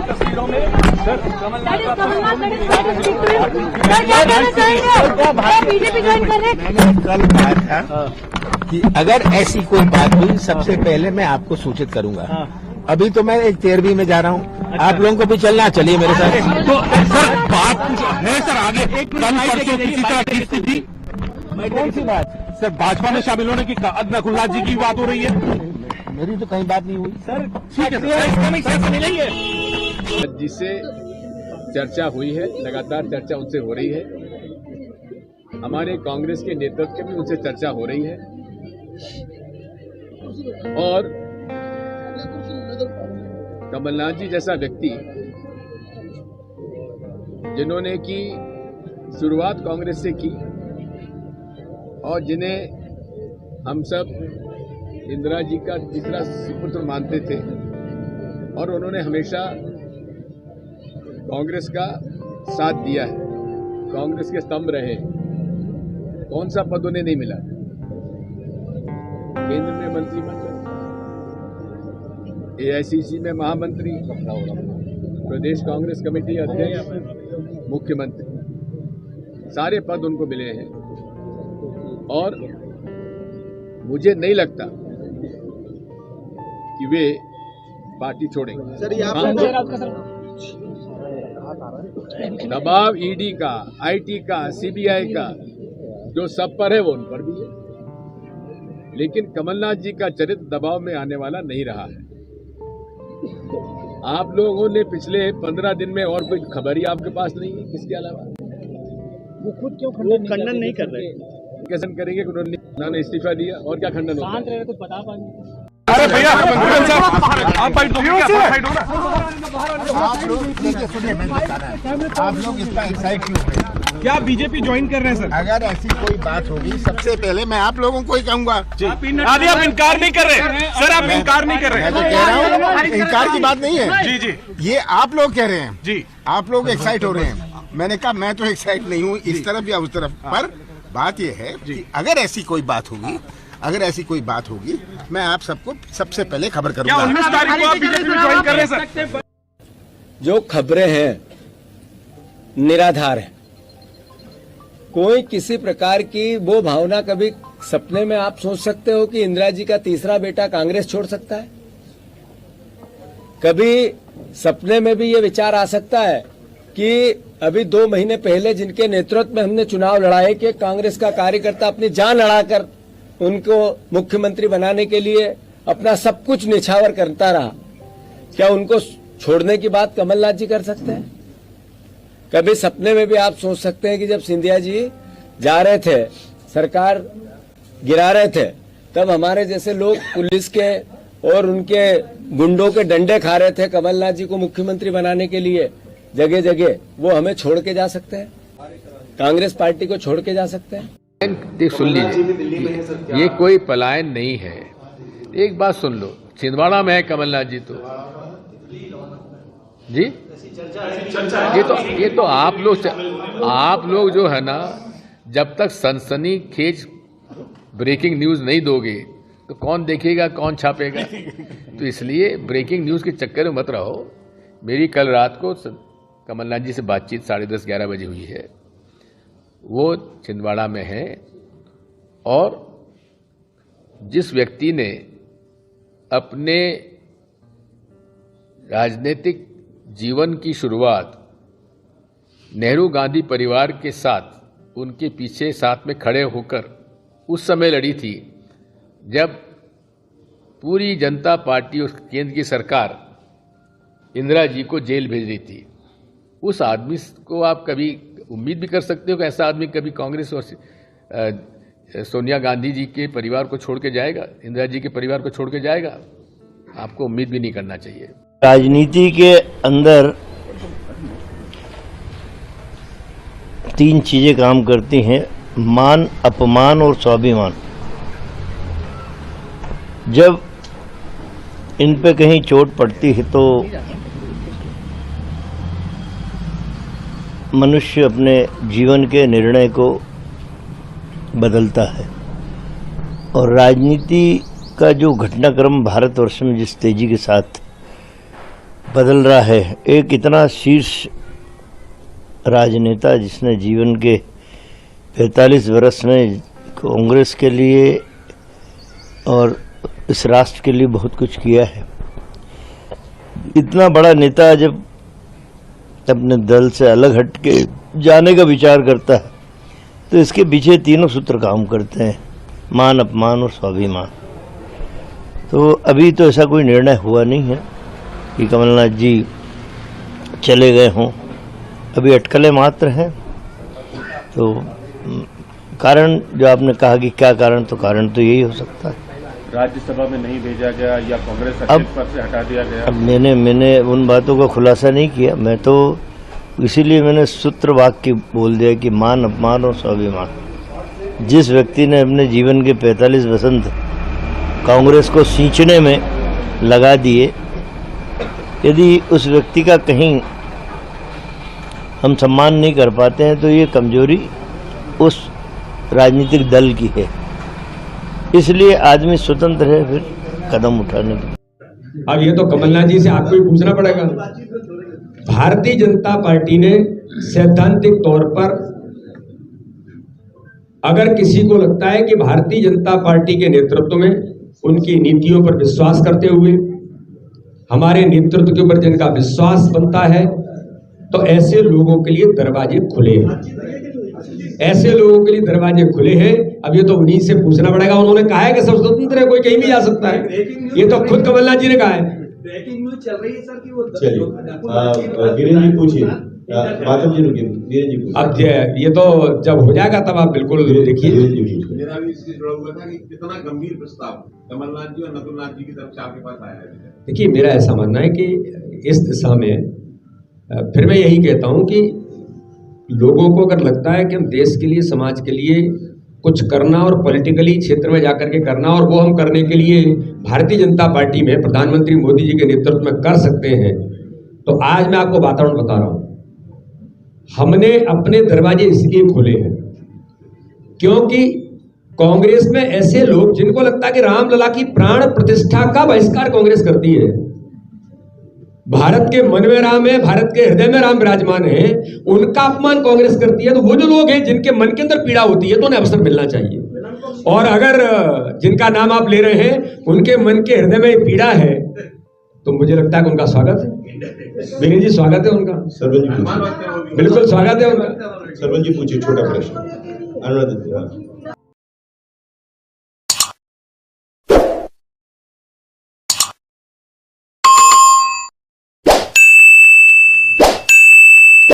तस्वीरों में sir BJP join कर रहे हैं। मैंने कल कहा था कि अगर ऐसी कोई बात हुई सबसे पहले मैं आपको सूचित करूंगा। अभी तो मैं एक 13वीं में जा रहा हूँ। आप लोगों को भी चलना, चलिए मेरे साथ। तो सर बात है सर आगे कल परसों किसी तरह की स्थिति कौन सी बात? सर भाजपा में शामिल होने की अदनाकुल्ला जी की बात हो रही है। मेरी तो कहीं बात नहीं हुई सर ठीक है सर मिलेंगे। जिससे चर्चा हुई है, लगातार चर्चा उनसे हो रही है। हमारे कांग्रेस के नेतृत्व में उनसे चर्चा हो रही है और कमलनाथ जी जैसा व्यक्ति जिन्होंने की शुरुआत कांग्रेस से की और जिन्हें हम सब इंदिरा जी का तीसरा सुपुत्र मानते थे और उन्होंने हमेशा कांग्रेस का साथ दिया है, कांग्रेस के स्तंभ रहे। कौन सा पद उन्हें नहीं मिला? केंद्र में मंत्रिमंडल, एआईसीसी में महामंत्री, प्रदेश कांग्रेस कमेटी अध्यक्ष, मुख्यमंत्री, सारे पद उनको मिले हैं और मुझे नहीं लगता कि वे पार्टी छोड़ेंगे। दबाव ईडी का, आईटी का, सीबीआई का जो सब पर है वो उन पर भी है, लेकिन कमलनाथ जी का चरित्र दबाव में आने वाला नहीं रहा है। आप लोगों ने पिछले 15 दिन में और कोई खबर ही आपके पास नहीं है किसके अलावा? वो खुद क्यों खंडन नहीं कर रहे? कैसे करेंगे कि उन्होंने इस्तीफा दिया और क्या खंडन होता है? कुछ बता पाएंगे? अरे भैया आप भाई आप लोग इसका एक्साइट क्यों हैं? क्या बीजेपी ज्वाइन कर रहे हैं सर? अगर ऐसी कोई बात होगी सबसे पहले मैं आप लोगों को ही कहूंगा। आदि आप इनकार नहीं कर रहे सर, आप इनकार नहीं कर रहे। मैं तो कह रहा हूँ इनकार की बात नहीं है। जी जी ये आप लोग कह रहे हैं जी, आप लोग एक्साइट हो रहे हैं। मैंने कहा मैं तो एक्साइट नहीं हूँ इस तरफ या उस तरफ, पर बात यह है कि अगर ऐसी कोई बात होगी, अगर ऐसी कोई बात होगी मैं आप सबको सबसे पहले खबर क्या करूंगा। 19 तारीख को आप बीजेपी में ज्वाइन कर रहे हैं सर? जो खबरें हैं निराधार है। कोई किसी प्रकार की वो भावना कभी सपने में आप सोच सकते हो कि इंदिरा जी का तीसरा बेटा कांग्रेस छोड़ सकता है? कभी सपने में भी ये विचार आ सकता है कि अभी 2 महीने पहले जिनके नेतृत्व में हमने चुनाव लड़ाए कि कांग्रेस का कार्यकर्ता अपनी जान लड़ाकर उनको मुख्यमंत्री बनाने के लिए अपना सब कुछ निछावर करता रहा, क्या उनको छोड़ने की बात कमलनाथ जी कर सकते हैं? कभी सपने में भी आप सोच सकते हैं कि जब सिंधिया जी जा रहे थे, सरकार गिरा रहे थे, तब हमारे जैसे लोग पुलिस के और उनके गुंडों के डंडे खा रहे थे कमलनाथ जी को मुख्यमंत्री बनाने के लिए जगह जगह, वो हमें छोड़ के जा सकते हैं? कांग्रेस पार्टी को छोड़ के जा सकते हैं? सुन लीजिए, ये कोई पलायन नहीं है। एक बात सुन लो, छिंदवाड़ा में है कमलनाथ जी तो जी, ये तो आप लोग जो है ना, जब तक सनसनीखेज ब्रेकिंग न्यूज नहीं दोगे तो कौन देखेगा, कौन छापेगा? तो इसलिए ब्रेकिंग न्यूज के चक्कर में मत रहो। मेरी कल रात को कमलनाथ जी से बातचीत 10:30-11 बजे हुई है। वो छिंदवाड़ा में है और जिस व्यक्ति ने अपने राजनीतिक जीवन की शुरुआत नेहरू गांधी परिवार के साथ उनके पीछे साथ में खड़े होकर उस समय लड़ी थी जब पूरी जनता पार्टी और केंद्र की सरकार इंदिरा जी को जेल भेज रही थी। उस आदमी को आप कभी उम्मीद भी कर सकते हो कि ऐसा आदमी कभी कांग्रेस और सोनिया गांधी जी के परिवार को छोड़ के जाएगा, इंदिरा जी के परिवार को छोड़ के जाएगा? आपको उम्मीद भी नहीं करना चाहिए। राजनीति के अंदर 3 चीजें काम करती हैं: मान, अपमान और स्वाभिमान। जब इन पे कहीं चोट पड़ती है तो मनुष्य अपने जीवन के निर्णय को बदलता है। और राजनीति का जो घटनाक्रम भारतवर्ष में जिस तेजी के साथ बदल रहा है, एक इतना शीर्ष राजनेता जिसने जीवन के 45 वर्ष में कांग्रेस के लिए और इस राष्ट्र के लिए बहुत कुछ किया है, इतना बड़ा नेता जब अपने दल से अलग हट के जाने का विचार करता है तो इसके पीछे तीनों सूत्र काम करते हैं, मान, अपमान और स्वाभिमान। तो अभी तो ऐसा कोई निर्णय हुआ नहीं है कि कमलनाथ जी चले गए हों, अभी अटकलें मात्र हैं। तो कारण जो आपने कहा कि क्या कारण, तो कारण तो यही हो सकता है। राज्यसभा में नहीं भेजा गया या कांग्रेस अध्यक्ष पद से हटा दिया गया? अब मैंने उन बातों का खुलासा नहीं किया, मैं तो इसीलिए मैंने सूत्र वाक्य बोल दिया कि मान, अपमान और स्वाभिमान। जिस व्यक्ति ने अपने जीवन के 45 वसंत कांग्रेस को सींचने में लगा दिए, यदि उस व्यक्ति का कहीं हम सम्मान नहीं कर पाते हैं तो ये कमजोरी उस राजनीतिक दल की है। इसलिए आदमी स्वतंत्र है फिर कदम उठाने की। अब ये तो कमलनाथ जी से आपको ही पूछना पड़ेगा। भारतीय जनता पार्टी ने सैद्धांतिक तौर पर, अगर किसी को लगता है कि भारतीय जनता पार्टी के नेतृत्व में, उनकी नीतियों पर विश्वास करते हुए, हमारे नेतृत्व के ऊपर जिनका विश्वास बनता है, तो ऐसे लोगों के लिए दरवाजे खुले हैं। ऐसे लोगों के लिए दरवाजे खुले हैं। अब ये तो उन्हीं से पूछना पड़ेगा। उन्होंने कहा है कि सब स्वतंत्र है, कोई कहीं भी जा सकता है, ये तो खुद कमलनाथ जी ने कहा है। ब्रेकिंग न्यूज चल रही है सर कि वो चलिए वीरेंद्र जी पूछिए, माधव जी रुकिए, वीरेंद्र जी पूछिए। अब ये तो जब हो जाएगा तब आप बिल्कुल देखिए। मेरा भी इससे जुड़ा हुआ था कि कितना गंभीर प्रस्ताव कमलनाथ जी और नकुलनाथ जी की तरफ से आपके पास आया है। देखिए, मेरा ऐसा मानना है कि इस दिशा में फिर मैं यही कहता हूं कि लोगों को अगर लगता है कि हम देश के लिए, समाज के लिए कुछ करना और पॉलिटिकली क्षेत्र में जाकर के करना, और वो हम करने के लिए भारतीय जनता पार्टी में प्रधानमंत्री मोदी जी के नेतृत्व में कर सकते हैं, तो आज मैं आपको वातावरण बता रहा हूं। हमने अपने दरवाजे इसलिए खोले हैं क्योंकि कांग्रेस में ऐसे लोग जिनको लगता है कि रामलला की प्राण प्रतिष्ठा का बहिष्कार कांग्रेस करती है, भारत के मन में राम है, भारत के हृदय में राम विराजमान है, उनका अपमान कांग्रेस करती है। तो वो जो लोग हैं जिनके मन के अंदर पीड़ा होती है, तो उन्हें अवसर मिलना चाहिए। और अगर जिनका नाम आप ले रहे हैं उनके मन के हृदय में पीड़ा है, तो मुझे लगता है कि उनका स्वागत है। विनय जी, स्वागत है उनका। सरवन जी बिल्कुल स्वागत है उनका। सरवन जी पूछिए, छोटा प्रश्न। अनुराध